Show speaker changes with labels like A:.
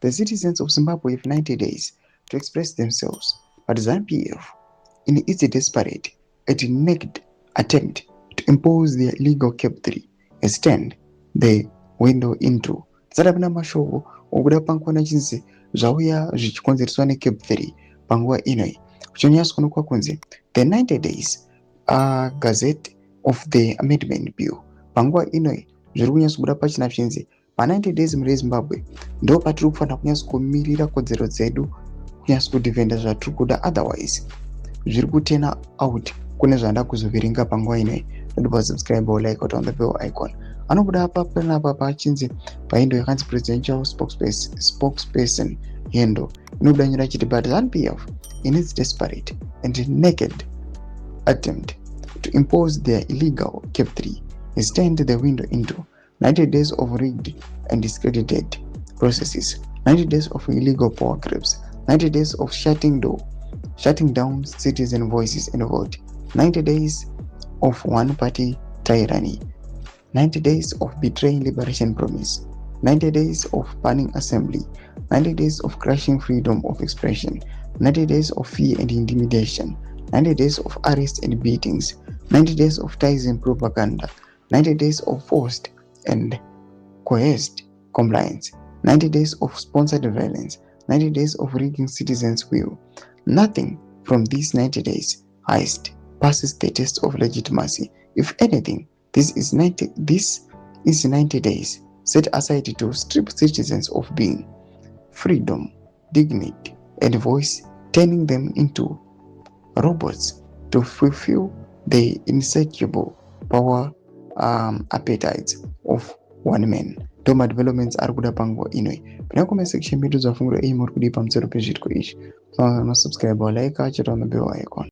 A: The citizens of Zimbabwe have 90 days to express themselves, but ZANU-PF, in its desperate and naked attempt to impose their illegal Cap 3, has turned the window into tsarapina mashoko okuda pankona chinzi zvauya zvichikonzereswa neCap 3 panguva inoi kuchonyatso kunokwa kunzi the 90 days Gazette of the Amendment Bill. Panguva inoi zviri kunyatso kubuda pachina chinzi pa 90 days muri Zimbabwe ndo patiri kufanira kunyatso kumirira kodzero dzedu kunyatso kudhivhenda zvatiri kuda, otherwise zviri kutena out kune zvanda kuzoverenga panguva inoi. Don't subscribe or like on the bell icon. Anobuda apa panapa pachinzi paindo yakanzi presidential spokesperson hendo inobuda nyora chiti but ZANU-PF in its desperate and naked attempt to impose their illegal Cap 3 has turned the window into 90 days of rigged and discredited processes, 90 days of illegal power grabs, 90 days of shutting down citizen voices and vote, 90 days of one-party tyranny, 90 days of betraying liberation promise, 90 days of banning assembly, 90 days of crushing freedom of expression, 90 days of fear and intimidation, 90 days of arrests and beatings, 90 days of ties and propaganda, 90 days of forced and coerced compliance, 90 days of sponsored violence, 90 days of rigging citizens' will. Nothing from these 90 days highest passes the test of legitimacy. If anything, this is 90 days set aside to strip citizens of being, freedom, dignity, and voice, turning them into robots to fulfill the insatiable power appetites of one man. Toma developments ari kuda panguva inoi. Pana comment section medu zvafunguro muri kudi pamusoro pezvitiko izvi. Subscribe or like, check on the bell icon.